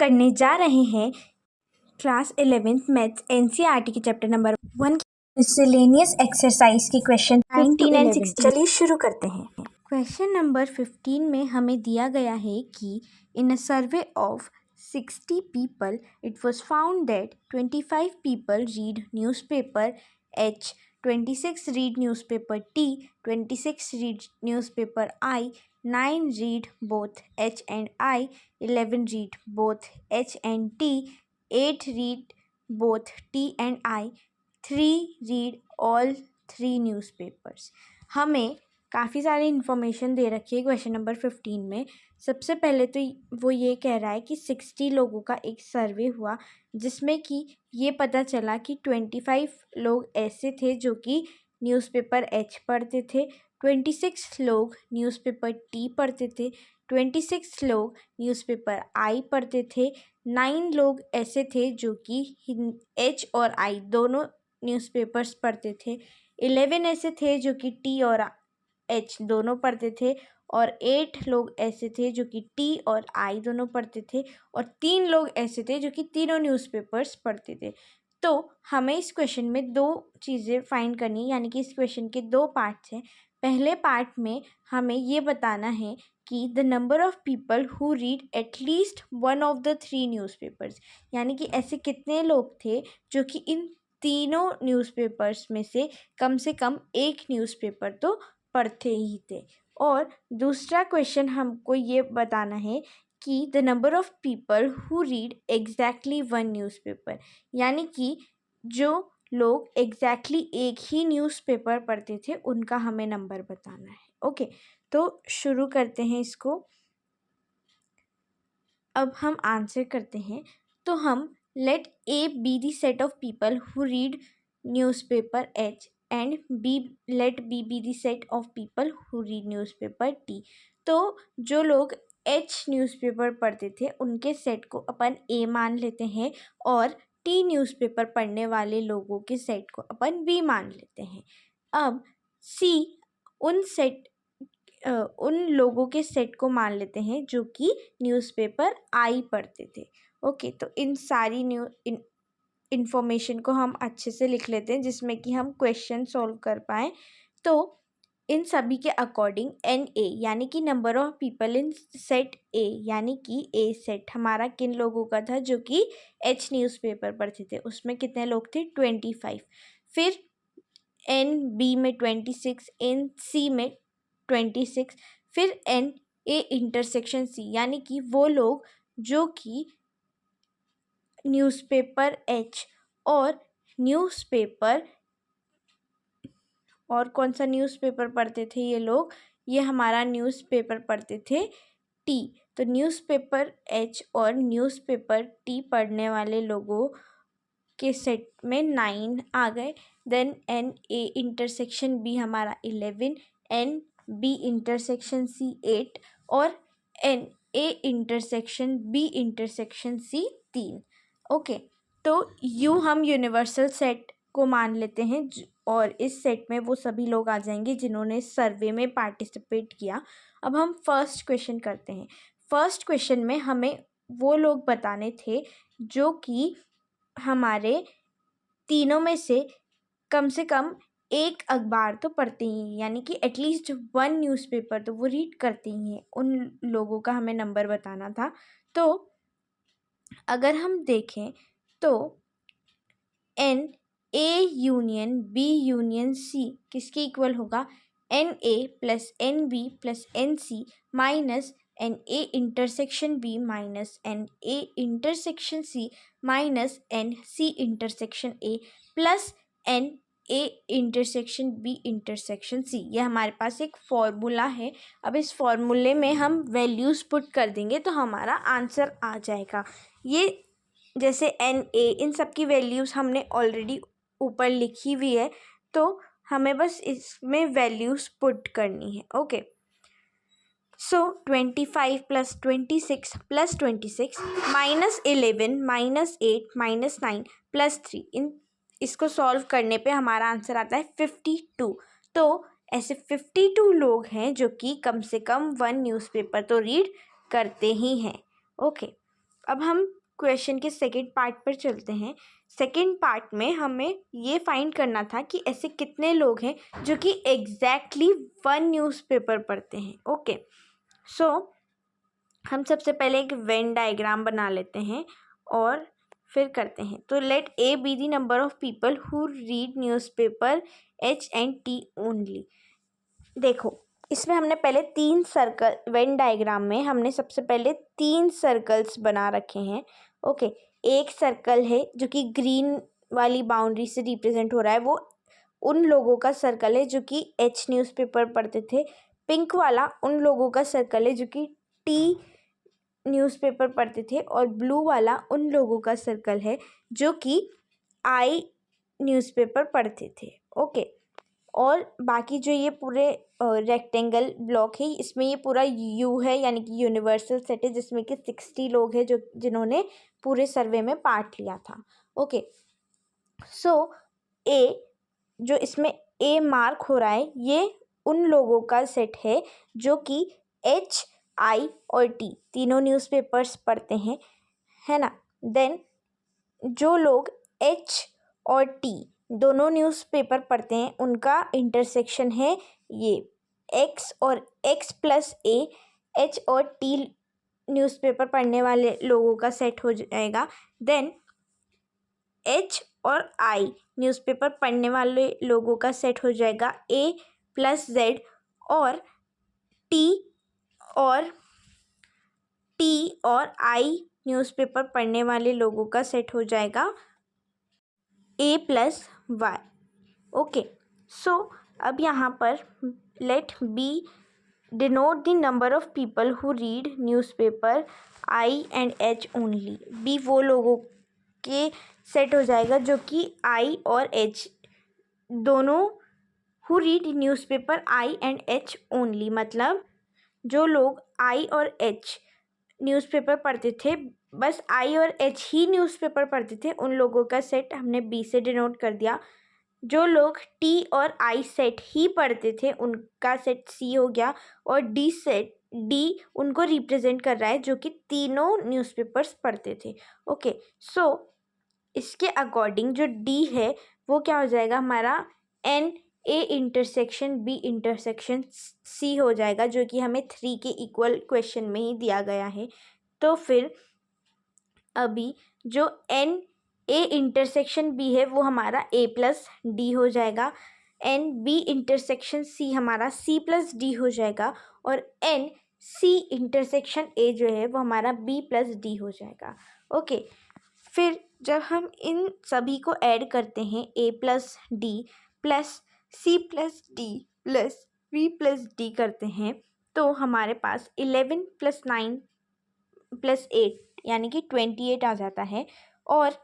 करने जा रहे हैं क्लास 11th मैथ्स एनसीईआरटी के चैप्टर नंबर 1 मिसलेनियस एक्सरसाइज की क्वेश्चन 15 एंड 16। चलिए शुरू करते हैं। क्वेश्चन नंबर 15 में हमें दिया गया है कि in a survey of 60 people it was found that 25 people read newspaper H, 26 read newspaper T, 26 read newspaper I, 9 read both H and I, 11 read both H and T, 8 read both T and I, 3 read all 3 newspapers। हमें काफ़ी सारी information दे रखी है question number 15 में। सबसे पहले तो वो ये कह रहा है कि 60 लोगों का एक सर्वे हुआ जिसमें कि ये पता चला कि 25 लोग ऐसे थे जो कि न्यूज़पेपर एच पढ़ते थे, 26 लोग न्यूज़पेपर टी पढ़ते थे, 26 लोग न्यूज़पेपर आई पढ़ते थे, 9 लोग ऐसे थे जो कि एच और आई दोनों न्यूज़पेपर्स पढ़ते थे, 11 ऐसे थे जो कि टी और एच दोनों पढ़ते थे और 8 लोग ऐसे थे जो कि टी और आई दोनों पढ़ते थे और 3 लोग ऐसे थे जो कि तीनों न्यूज़पेपर्स पढ़ते थे। तो हमें इस क्वेश्चन में दो चीज़ें फाइंड करनी है, यानी कि इस क्वेश्चन के दो पार्ट्स हैं। पहले पार्ट में हमें ये बताना है कि the number of people who read at least one of the 3 newspapers, यानी कि ऐसे कितने लोग थे जो कि इन तीनों न्यूज़पेपर्स में से कम एक न्यूज़पेपर तो पढ़ते ही थे। और दूसरा क्वेश्चन हमको ये बताना है कि the number of people who read exactly one newspaper, यानी कि जो लोग एग्जैक्टली एक ही न्यूज़पेपर पढ़ते थे उनका हमें नंबर बताना है। ओके, तो शुरू करते हैं इसको। अब हम आंसर करते हैं। तो हम let A be the set of people who read newspaper H and let B be the set of people who read newspaper T। तो जो लोग H न्यूज़पेपर पढ़ते थे उनके सेट को अपन A मान लेते हैं और T न्यूज़पेपर पढ़ने वाले लोगों के सेट को अपन B मान लेते हैं। अब C उन लोगों के सेट को मान लेते हैं जो कि न्यूज़पेपर I पढ़ते थे। ओके, तो इन सारी इन्फॉर्मेशन को हम अच्छे से लिख लेते हैं जिसमें कि हम क्वेश्चन सॉल्व कर पाएँ। तो इन सभी के अकॉर्डिंग एन ए यानी कि number of people in set ए, यानी कि ए सेट हमारा किन लोगों का था जो कि एच न्यूज़पेपर पढ़ते थे, उसमें कितने लोग थे 25। फिर एन बी में 26, एन सी में 26, फिर एन ए इंटरसेक्शन सी यानी कि वो लोग जो कि न्यूज़पेपर एच और कौन सा न्यूज़पेपर पढ़ते थे ये लोग, ये हमारा न्यूज़पेपर पढ़ते थे टी। तो न्यूज़पेपर एच और न्यूज़पेपर टी पढ़ने वाले लोगों के सेट में 9 आ गए। Then n A intersection B हमारा 11, एन बी इंटरसेक्शन सी 8 और n A intersection B intersection C 3। Okay, तो यूँ हम यूनिवर्सल सेट को मान लेते हैं और इस सेट में वो सभी लोग आ जाएंगे जिन्होंने सर्वे में पार्टिसिपेट किया। अब हम फर्स्ट क्वेश्चन करते हैं। फर्स्ट क्वेश्चन में हमें वो लोग बताने थे जो कि हमारे तीनों में से कम एक अखबार तो पढ़ते ही हैं, यानी कि एटलीस्ट वन न्यूज़पेपर तो वो रीड करते ही हैं। उन लोगों का हमें नंबर बताना था। तो अगर हम देखें तो n A union B union C किसके इक्वल होगा, n A plus n B plus n C minus n A intersection B minus n A intersection C minus n C intersection A plus n A intersection B intersection C. ये हमारे पास एक formula है। अब इस फॉर्मूले में हम values put कर देंगे तो हमारा आंसर आ जाएगा। ये जैसे एन ए इन सब की वैल्यूज़ हमने ऑलरेडी ऊपर लिखी हुई है, तो हमें बस इसमें वैल्यूज़ पुट करनी है। ओके, सो 25 plus 26 plus 26 minus 11 minus 8 minus 9 plus 3 इसको सॉल्व करने पे हमारा आंसर आता है 52। तो ऐसे 52 लोग हैं जो कि कम से कम वन न्यूज़पेपर तो रीड करते ही हैं। ओके, अब हम क्वेश्चन के सेकंड पार्ट पर चलते हैं। सेकंड पार्ट में हमें ये फाइंड करना था कि ऐसे कितने लोग हैं जो कि एग्जैक्टली 1 न्यूज़पेपर पढ़ते हैं। ओके, सो हम सबसे पहले एक वेन डायग्राम बना लेते हैं और फिर करते हैं। तो let A be the number of people who read newspaper H and T only. देखो, इसमें हमने पहले 3 सर्कल, वेन डायग्राम में हमने सबसे पहले 3 सर्कल्स बना रखे हैं। ओके, एक सर्कल है जो कि ग्रीन वाली बाउंड्री से रिप्रेजेंट हो रहा है, वो उन लोगों का सर्कल है जो कि एच न्यूज़पेपर पढ़ते थे। पिंक वाला उन लोगों का सर्कल है जो कि टी न्यूज़पेपर पढ़ते थे, और ब्लू वाला उन लोगों का सर्कल है जो कि आई न्यूज़पेपर पढ़ते थे। ओके, और बाकी जो ये पूरे रेक्टेंगल ब्लॉक है, इसमें ये पूरा यू है, यानी कि यूनिवर्सल सेट है, जिसमें कि 60 लोग हैं जिन्होंने पूरे सर्वे में पार्ट लिया था। ओके, सो ए, जो इसमें ए मार्क हो रहा है, ये उन लोगों का सेट है जो कि एच, आई और टी तीनों न्यूज़पेपर्स पढ़ते हैं, है ना। देन जो लोग एच और टी दोनों न्यूज़पेपर पढ़ते हैं, उनका इंटरसेक्शन है ये एक्स और एक्स प्लस ए। एच और टी न्यूज़पेपर पढ़ने वाले लोगों का सेट हो जाएगा। देन एच और आई न्यूज़पेपर पढ़ने वाले लोगों का सेट हो जाएगा ए प्लस जेड, और टी और आई न्यूज़पेपर पढ़ने वाले लोगों का सेट हो जाएगा A plus Y. Okay, so अब यहाँ पर let B denote the number of people who read newspaper I and H only. B वो लोगों के सेट हो जाएगा जो कि आई और एच दोनों, who read newspaper I and H only, मतलब जो लोग आई और एच न्यूज़पेपर पढ़ते थे, बस आई और एच ही न्यूज़पेपर पढ़ते थे, उन लोगों का सेट हमने बी से डिनोट कर दिया। जो लोग टी और आई सेट ही पढ़ते थे, उनका सेट सी हो गया, और डी उनको रिप्रेजेंट कर रहा है जो कि तीनों न्यूज़पेपर्स पढ़ते थे। ओके, सो इसके अकॉर्डिंग जो डी है वो क्या हो जाएगा हमारा n A intersection B intersection C हो जाएगा, जो कि हमें 3 के इक्वल क्वेश्चन में ही दिया गया है। तो फिर अभी जो एन ए इंटरसेक्शन बी है वो हमारा ए प्लस डी हो जाएगा, एन बी इंटरसेक्शन सी हमारा सी प्लस डी हो जाएगा, और एन सी इंटरसेक्शन ए जो है वो हमारा बी प्लस डी हो जाएगा। ओके, फिर जब हम इन सभी को ऐड करते हैं, A plus D plus C plus D plus B plus D करते हैं, तो हमारे पास 11 प्लस 9 प्लस 8 यानी कि 28 आ जाता है। और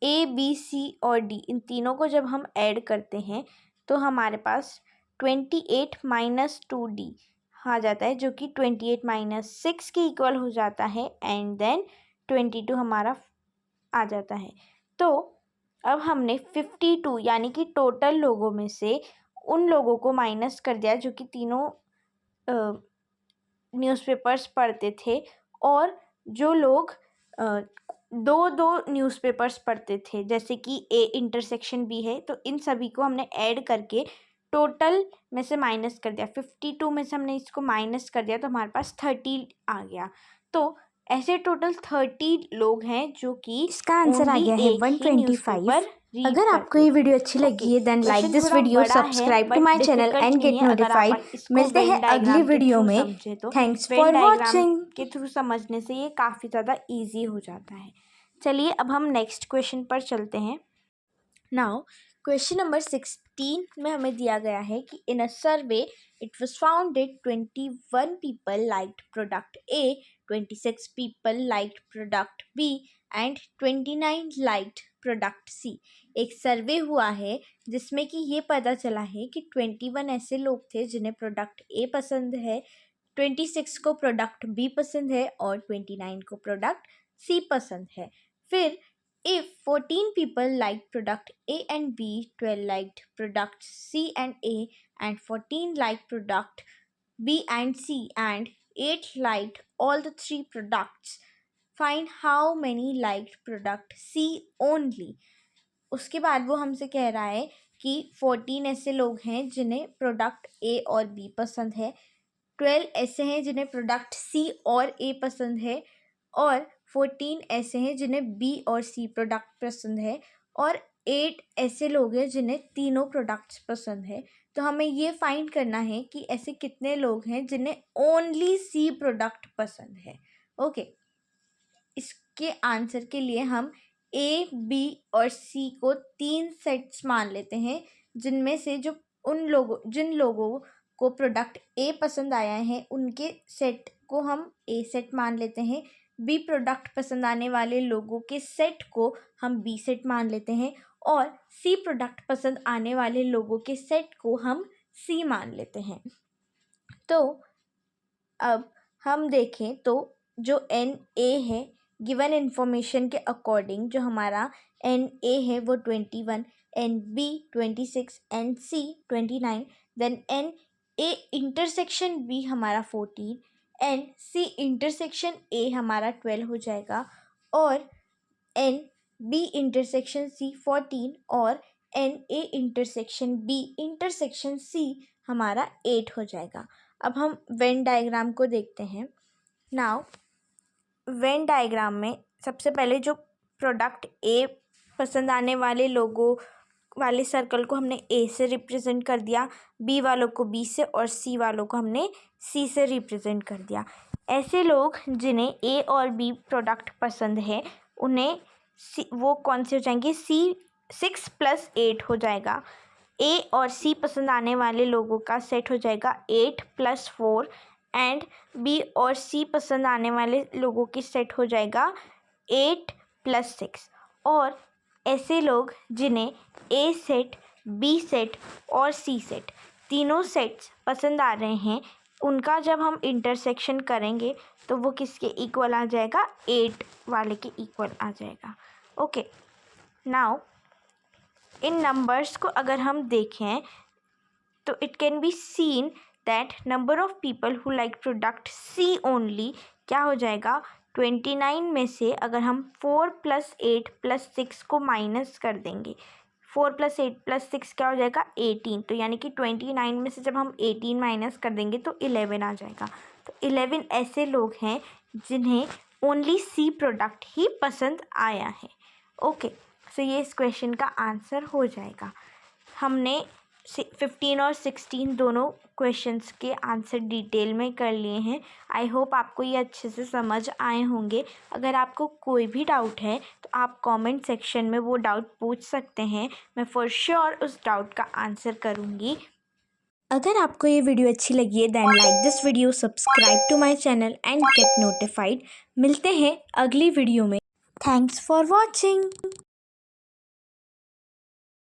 ए बी सी और डी इन तीनों को जब हम ऐड करते हैं तो हमारे पास 28 माइनस 2D आ जाता है, जो कि 28 माइनस 6 के इक्वल हो जाता है, एंड देन 22 हमारा आ जाता है। तो अब हमने 52 यानी कि टोटल लोगों में से उन लोगों को माइनस कर दिया जो कि तीनों न्यूज़पेपर्स पढ़ते थे, और जो लोग दो दो न्यूज़पेपर्स पढ़ते थे, जैसे कि ए इंटरसेक्शन बी है, तो इन सभी को हमने ऐड करके टोटल में से माइनस कर दिया। 52 में से हमने इसको माइनस कर दिया तो हमारे पास 30 आ गया। तो ऐसे टोटल 30 लोग हैं जो कि इसका आंसर आ गया है 125। अगर आपको ये वीडियो अच्छी लगी है then like this video, subscribe to my channel and get notified. मिलते हैं अगली वीडियो में। Thanks for watching. के थ्रू समझने से ये काफ़ी ज़्यादा ईजी हो जाता है। चलिए अब हम नेक्स्ट क्वेश्चन पर चलते हैं। नाउ क्वेश्चन नंबर 16 में हमें दिया गया है कि in a survey it was found that 21 people liked product A, 26 people liked product B and 29 liked product C. एक सर्वे हुआ है जिसमें कि ये पता चला है कि 21 ऐसे लोग थे जिन्हें प्रोडक्ट ए पसंद है, 26 को प्रोडक्ट बी पसंद है, और 29 को प्रोडक्ट सी पसंद है। फिर if 14 people liked product A and B, 12 liked product C and A, and 14 liked product B and C, and 8 liked all the 3 products, find how many liked product C only. उसके बाद वो हमसे कह रहा है कि 14 ऐसे लोग हैं जिन्हें प्रोडक्ट ए और बी पसंद है, 12 ऐसे हैं जिन्हें प्रोडक्ट सी और ए पसंद है, और 14 ऐसे हैं जिन्हें बी और सी प्रोडक्ट पसंद है, और 8 ऐसे लोग हैं जिन्हें तीनों प्रोडक्ट्स पसंद है। तो हमें ये फाइंड करना है कि ऐसे कितने लोग हैं जिन्हें ओनली सी प्रोडक्ट पसंद है। ओके, इसके आंसर के लिए हम ए, बी और सी को 3 सेट्स मान लेते हैं, जिनमें से जिन लोगों को प्रोडक्ट ए पसंद आया है उनके सेट को हम ए सेट मान लेते हैं, बी प्रोडक्ट पसंद आने वाले लोगों के सेट को हम बी सेट मान लेते हैं, और सी प्रोडक्ट पसंद आने वाले लोगों के सेट को हम सी मान लेते हैं। तो अब हम देखें तो जो एन ए है, गिवन इन्फॉर्मेशन के अकॉर्डिंग जो हमारा एन ए है वो 21, n B 26, n C 29, then n A intersection B हमारा 14, एन सी इंटरसेक्शन ए हमारा 12 हो जाएगा, और एन बी इंटरसेक्शन सी 14, और n A intersection B intersection C हमारा 8 हो जाएगा। अब हम वेन डायग्राम को देखते हैं। नाउ वेन डायग्राम में सबसे पहले जो प्रोडक्ट ए पसंद आने वाले लोगों वाले सर्कल को हमने ए से रिप्रेजेंट कर दिया, बी वालों को बी से, और सी वालों को हमने सी से रिप्रेजेंट कर दिया। ऐसे लोग जिन्हें ए और बी प्रोडक्ट पसंद है उन्हें वो कौन से हो जाएंगे, सी 6 + 8 हो जाएगा। ए और सी पसंद आने वाले लोगों का सेट हो जाएगा 8 + 4, एंड बी और सी पसंद आने वाले लोगों की सेट हो जाएगा 8 + 6। और ऐसे लोग जिन्हें ए सेट, बी सेट और सी सेट तीनों सेट्स पसंद आ रहे हैं, उनका जब हम इंटरसेक्शन करेंगे तो वो किसके इक्वल आ जाएगा, 8 वाले के इक्वल आ जाएगा। ओके, नाउ इन नंबर्स को अगर हम देखें तो it can be seen that number of people who like product C only क्या हो जाएगा, 29 में से अगर हम 4 + 8 + 6 को माइनस कर देंगे, 4 + 8 + 6 क्या हो जाएगा, 18। तो यानी कि 29 में से जब हम 18 माइनस कर देंगे तो 11 आ जाएगा। तो 11 ऐसे लोग हैं जिन्हें ओनली सी प्रोडक्ट ही पसंद आया है। ओके, सो ये इस क्वेश्चन का आंसर हो जाएगा। हमने 15 और 16 दोनों क्वेश्चंस के आंसर डिटेल में कर लिए हैं। आई होप आपको ये अच्छे से समझ आए होंगे। अगर आपको कोई भी डाउट है तो आप कमेंट सेक्शन में वो डाउट पूछ सकते हैं, मैं फॉर श्योर उस डाउट का आंसर करूँगी। अगर आपको ये वीडियो अच्छी लगी है then like this video, subscribe to my channel and get notified. मिलते हैं अगली वीडियो में। Thanks for watching.